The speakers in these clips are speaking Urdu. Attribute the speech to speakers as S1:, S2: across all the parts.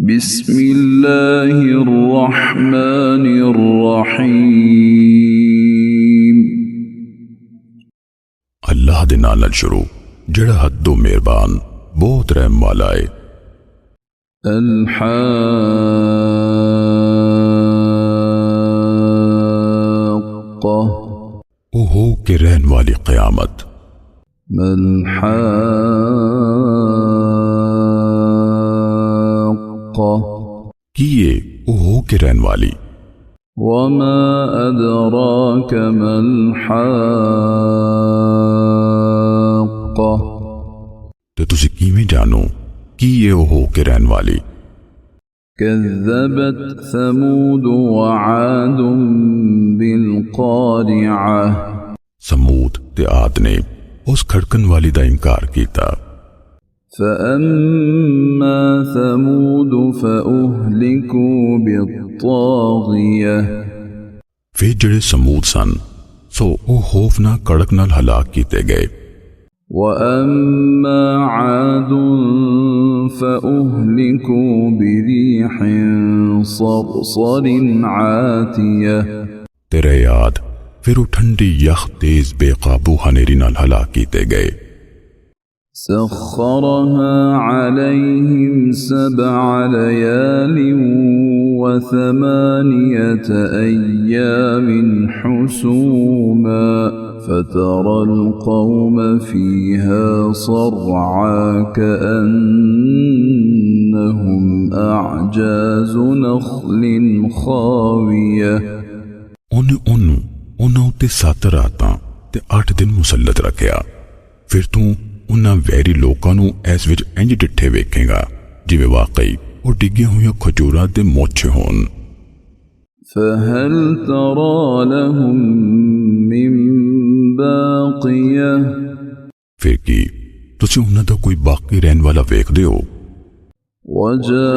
S1: بسم اللہ الرحمن الرحیم۔
S2: اللہ دے نال شروع جڑا حدو مہربان بہت رحم والا ہے۔
S1: الحاقہ،
S2: او ہو کے رہن والی قیامت۔
S1: الحاقہ،
S2: کیے او ہو کے رہن والی۔
S1: وما ادراک ما الحاقہ،
S2: تو تسی کیویں جانو کیے او ہو کے رہن والی۔
S1: کذبت ثمود وعاد بالقارعہ،
S2: سمود تے عاد نے اس کھڑکن والی دا انکار کیتا۔
S1: فأما ثمود فأهلكوا بالطاغیہ،
S2: پھر جڑے سمود سن سو او خوفناک کڑک نال ہلاک کیتے گئے۔
S1: وأما عاد فأهلكوا بريح صرصر عاتیہ،
S2: تیرے یاد پھر وہ ٹھنڈی یخ تیز بے قابو ہنیری نال ہلاک کیتے گئے۔
S1: سخرها عليهم 7 ليال و8 أيام حسوما فترى القوم فيها صرعا كأنهم أعجاز نخل خاوية۔
S2: انہوں تے 7 راتاں تے 8 دن مسلط رکھیا، پھر تو انہاں ویری لوکاں نوں ایس وچ انج ڈٹھے ویکھے گا جویں واقعی وہ ڈگیاں ہوئیاں کھجوراں دے موچھے ہون۔
S1: فهل ترى لهم من باقیہ،
S2: پھر کی تسی انہاں دا کوئی باقی رہن والا ویکھ دیو۔
S1: وجاء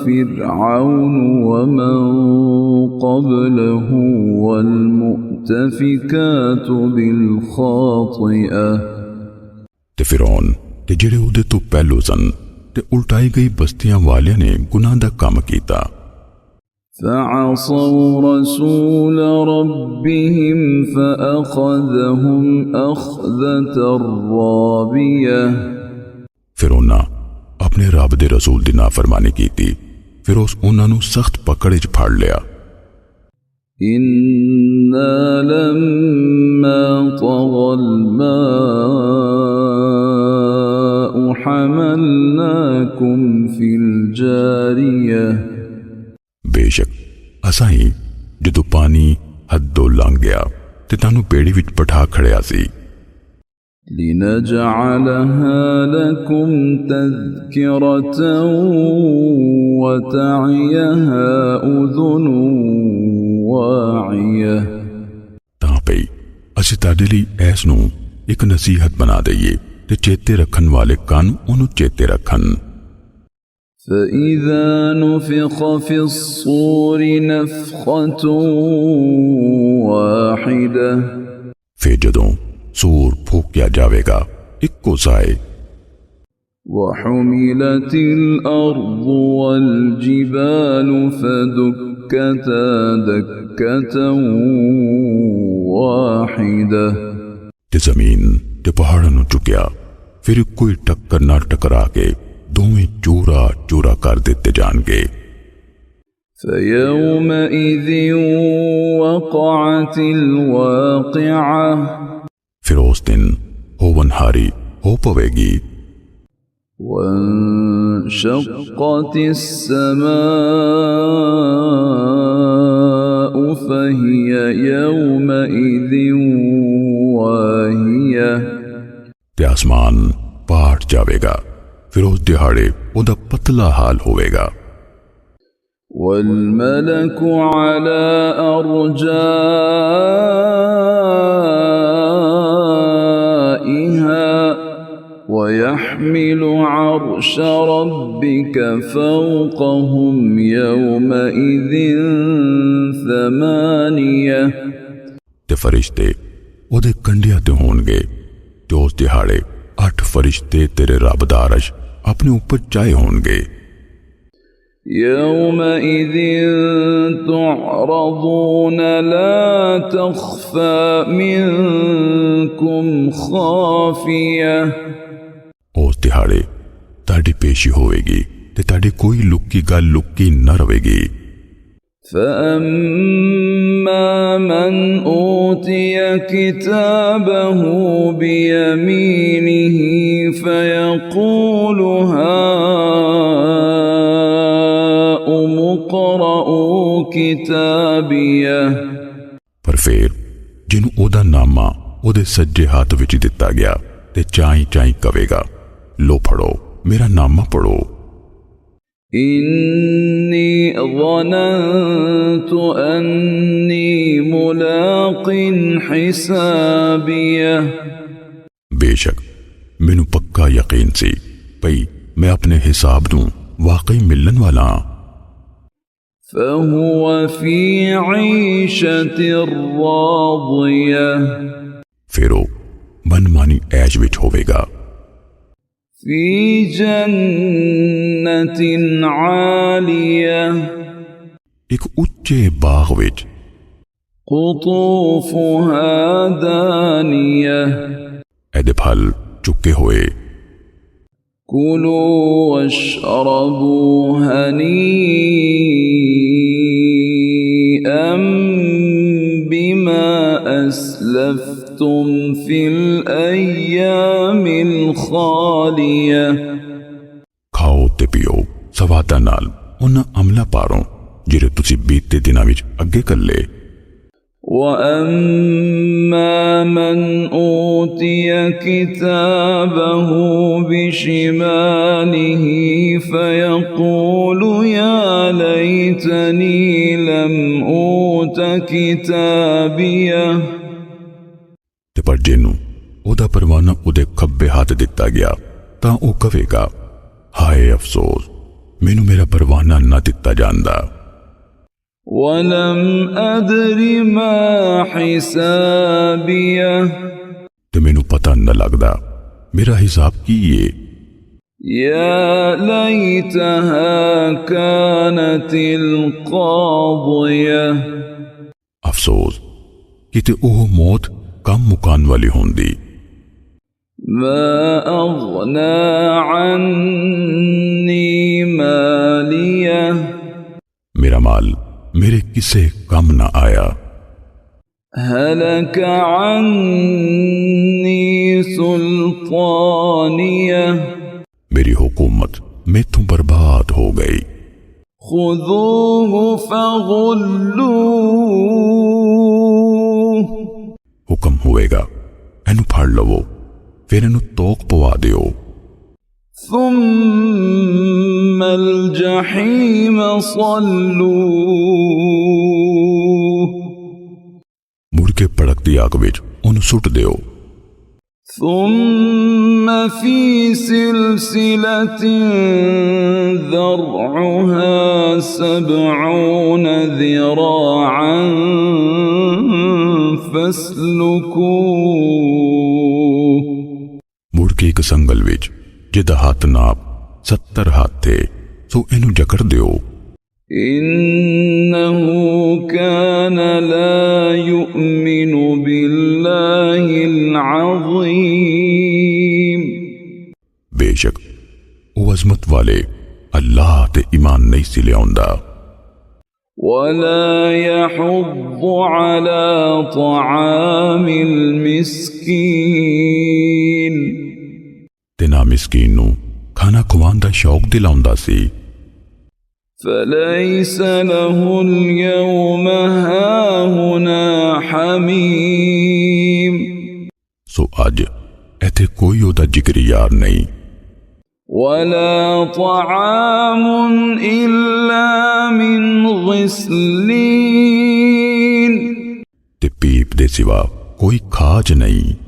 S1: فرعون ومن قبله والمؤتفكات بالخاطئة،
S2: تے فرعون تے جڑے اودے تو پہلو سن تے الٹائی گئی بستیاں والیاں نے گناہ دا کام کیتا۔
S1: فعصوا رسول ربهم فأخذهم أخذة رابية،
S2: پھر انہاں اپنے رب دے رسول دی نافرمانی کیتی، پھر اس انہاں نو سخت پکڑ وچ پھڑ لیا۔
S1: إنا لما طغى الماء حملناكم في الجارية،
S2: بے شک اسائیں جدو پانی حدوں لنگ گیا تے تانوں بیڑی وچ بٹھا کھڑیا سی۔
S1: لنجعلها لكم تذكرة وتعيها أذن واعية،
S2: تاں پئی اسی تاڈے لئی ایس نوں ایک نصیحت بنا دئیے تے چیتے رکھن والے کان انہوں چیتے رکھن۔
S1: فَإِذَا نُفِخَ فِي الصُّورِ نَفْخَةٌ وَاحِدَةٌ،
S2: پھر جدوں سور پھونکیا جاوے گا اکو سائے۔
S1: وَحُمِلَتِ الْأَرْضُ وَالْجِبَالُ فَدُكَّتَا دَكَّةً وَاحِدَةً،
S2: تے زمین تے پہاڑاں نوں چکیا، پھر کوئی ٹکر نہ ٹکرا کے دوویں چورا چورا کر دیتے جان گے۔
S1: فَيَوْمَئِذٍ وَقَعَتِ الْوَاقِعَةُ،
S2: پھر اس دن ہوون ہاری ہو پوے گی۔
S1: وَانشَقَّتِ السَّمَاءُ فَهِيَ يَوْمَئِذٍ وَاهِيَةٌ،
S2: تے آسمان پاٹ جاوے گا، پھر اس دہاڑے او دا پتلا حال ہوئے گا۔
S1: وَالْمَلَكُ عَلَىٰ أَرْجَائِهَا وَيَحْمِلُ عَرْشَ رَبِّكَ فَوْقَهُمْ يَوْمَئِذٍ 8،
S2: تے فرشتے او دے کنڈیاں تے ہون گے تے اس دہاڑے 8 فرشتے تیرے رب دا عرش اپنے اوپر چائے ہون گے۔
S1: يومئذ تعرضون لا تخفى منكم خافية۔
S2: اس دہاڑے تاڑی پیشی ہوئے گی تے تاڑی کوئی لکی گل لکی نہ رہے گی۔
S1: فَأَمَّا مَنْ أُوتِيَ كِتَابَهُ بِيَمِينِهِ فَيَقُولُ هَاؤُمُ اقْرَءُوا كِتَابِيَهْ۔
S2: پر پھر جنوں او دا نامہ او دے سجے ہاتھ وچ دتا گیا تے چائیں چائیں کہے گا، لو پڑھو میرا نامہ پڑھو۔
S1: إِنِّي ظَنَنْتُ أَنِّي مُلَاقٍ حِسَابِيَهْ۔
S2: بے شک مینوں پکا یقین سی پئی میں اپنے حساب نوں واقعی ملن والا ہاں۔
S1: فَهُوَ فِي عِيشَةٍ رَاضِيَةٍ۔
S2: پھر وہ من مانی عیش وچ ہوے گا،
S1: فِي جَنَّةٍ عَالِيَةٍ۔
S2: ایک اچے باغ وچ،
S1: قُطُوفُهَا دَانِيَةٌ۔
S2: ایدے پھل چکے ہوئے۔
S1: كُلُوا وَاشْرَبُوا هَنِيئًا بِمَا أَسْلَفْتُمْ فِي الْأَيَّامِ الْخَالِيَةِ۔
S2: کھاؤ تے پیو سوادہ نال انہاں عملہ پاروں جڑے تسی بیتے دناں وچ اگے کر لے۔
S1: وَأَمَّا مَنْ أُوتِيَ كِتَابَهُ بِشِمَالِهِ فَيَقُولُ يَا لَيْتَنِي لَمْ أُوتَ كِتَابِيَهْ۔
S2: تے پر جنوں او دا پروانہ او دے کھبے ہاتھ دتا گیا تاں او کہے گا، ہائے افسوس مینوں میرا پروانہ نہ دتا جاندا۔
S1: وَلَمْ أَدْرِ مَا حِسَابِيَهْ۔
S2: تے مینوں پتہ نہ لگدا میرا حساب کی ہے۔
S1: يَا لَيْتَهَا كَانَتِ الْقَاضِيَةَ۔
S2: افسوس کتے اوہ موت کم مکان والی ہوندی۔
S1: مَا أَغْنَى عَنِّي مَالِيَهْ۔
S2: میرا مال میرے کسے کم نہ آیا۔
S1: هَلَكَ عَنِّي سُلْطَانِيَهْ۔
S2: میری حکومت میں تو برباد ہو گئی۔
S1: خُذُوهُ فَغُلُّوهُ۔
S2: حکم ہوئے گا اینو پھڑ لو پھر اینو توق پوا دیو۔
S1: ثُمَّ الْجَحِيمَ صَلُّوهُ۔
S2: مڑ کے پڑکتی آگ وچ انو سٹ دیو۔
S1: ثُمَّ فِي سِلْسِلَةٍ ذَرْعُهَا 70 ذِرَاعًا فَاسْلُكُوهُ۔
S2: مڑ کے ایک سنگل وچ جدا ہاتھ ناپ 70 ہاتھ تھے سو اینو جکڑ دیو۔
S1: إِنَّهُ كَانَ لَا يُؤْمِنُ بِاللَّهِ الْعَظِيمِ۔
S2: بے شک او عظمت والے اللہ تے ایمان نہیں سی لے آندا۔
S1: وَلَا يَحُضُّ عَلَى طَعَامِ الْمِسْكِينِ۔
S2: تے نہ مسکین نو کھانا کھوان دا شوق دلاوندا سی۔
S1: فَلَيْسَ لَهُ الْيَوْمَ هَاهُنَا حَمِيمٌ۔
S2: سو اج ایتھے کوئی اودا جگری یار نہیں۔
S1: وَلَا طَعَامٌ إِلَّا مِنْ غِسْلِينٍ۔
S2: تے پیپ دے سوا کوئی کھاج نہیں۔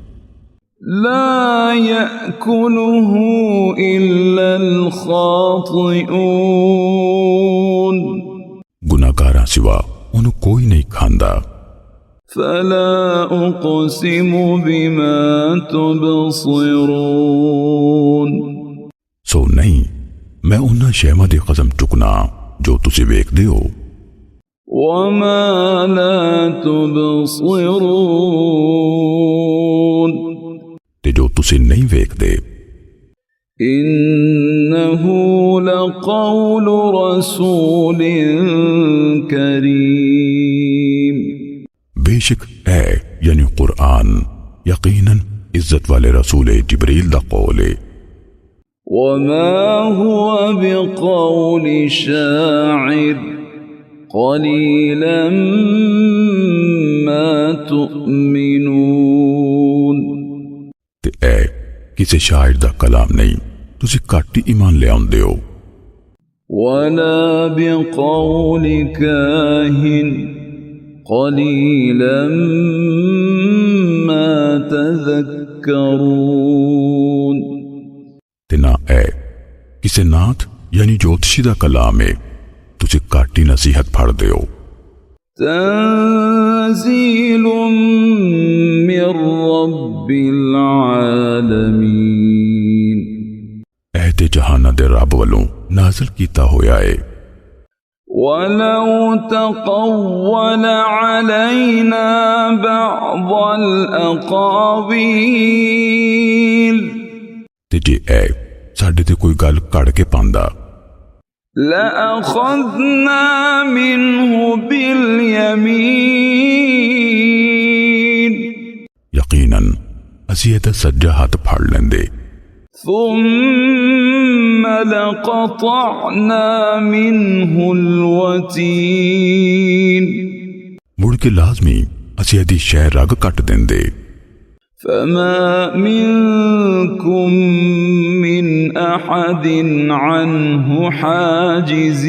S1: لَا يَأْكُلُهُ إِلَّا الْخَاطِئُونَ۔
S2: گناہگاراں سوا انہوں کوئی نہیں کھاندا۔
S1: فلا اقسم بما تبصرون
S2: سو نہیں میں انہاں شہواں دی قسم چکنا جو تسی ویکھدے ہو
S1: وما لا تبصرون
S2: تے جو تسی نہیں ویکھدے
S1: إنه لقول رسول کریم
S2: بے شک ہے یعنی قرآن یقیناً عزت والے رسول جبریل دا قول ہے
S1: وما هو بقول شاعر قليلا ما تؤمنون
S2: تے اے کسی شاعر دا کلام نہیں تسی گھٹ ہی ایمان لے آندے ہو
S1: ولا بقول كاهن قليلا ما تذكرون
S2: تے نہ اے کسی نات یعنی جوتشی دا کلام ہے تسی گھٹ ہی نصیحت پڑھ دے ہو
S1: تنزيل من رب العالمين
S2: اے تے جہانہ دے رب والوں نازل کیتا ہویا ہے
S1: ولو تقول علينا بعض الأقاويل
S2: تے جے اے ساڈے تے کوئی گل کڑ کے پاندا
S1: لأخذنا منه باليمين
S2: یقیناً اسی تے سجا ہاتھ پھڑ لیندے
S1: ثم لقطعنا منه الوتين
S2: مڑ کے لازمی اسی دی شہ رگ کٹ دیندے
S1: فما منكم من أحد عنه حاجزين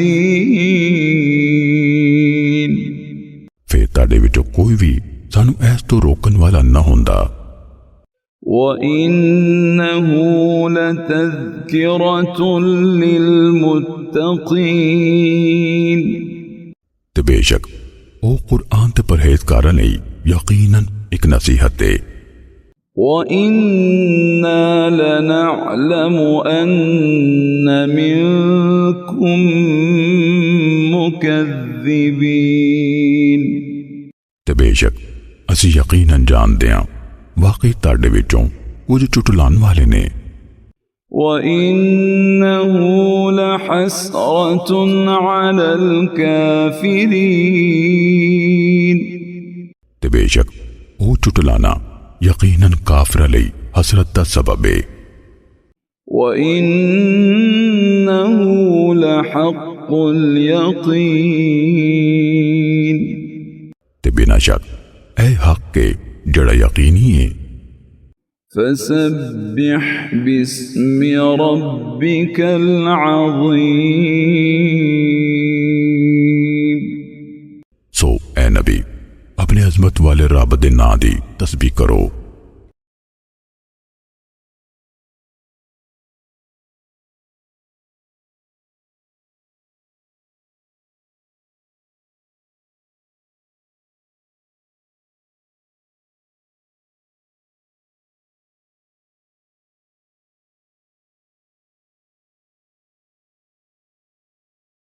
S2: پھر تاڈے وچوں کوئی بھی سانو ایس تو روکن والا نہ ہوندا
S1: وَإِنَّهُ لَتَذْكِرَةٌ لِّلْمُتَّقِينَ
S2: تے بے شک او قرآن تے پرہیزگاراں لئی یقیناً ایک نصیحت ہے
S1: وَإِنَّا لَنَعْلَمُ أَنَّ مِنكُم مُكَذِّبِينَ
S2: تے بے شک اسی یقیناً جاندے ہاں واقعی تاڈے وچوں کچھ چٹلان والے نے
S1: وَإِنَّهُ لَحَسْرَةٌ عَلَى الْكَافِرِينَ
S2: تے بے شک او چٹلانا یقیناً کافر لئی حسرت دا سبب ہے
S1: وَإِنَّهُ لَحَقُّ الْيَقِينِ
S2: تے بنا شک اے حق کے جڑا یقینی ہے
S1: فَسَبِّحْ بِاسْمِ رَبِّكَ الْعَظِيمِ
S2: سو اے نبی اپنے عظمت والے رب دے نام دی تسبیح کرو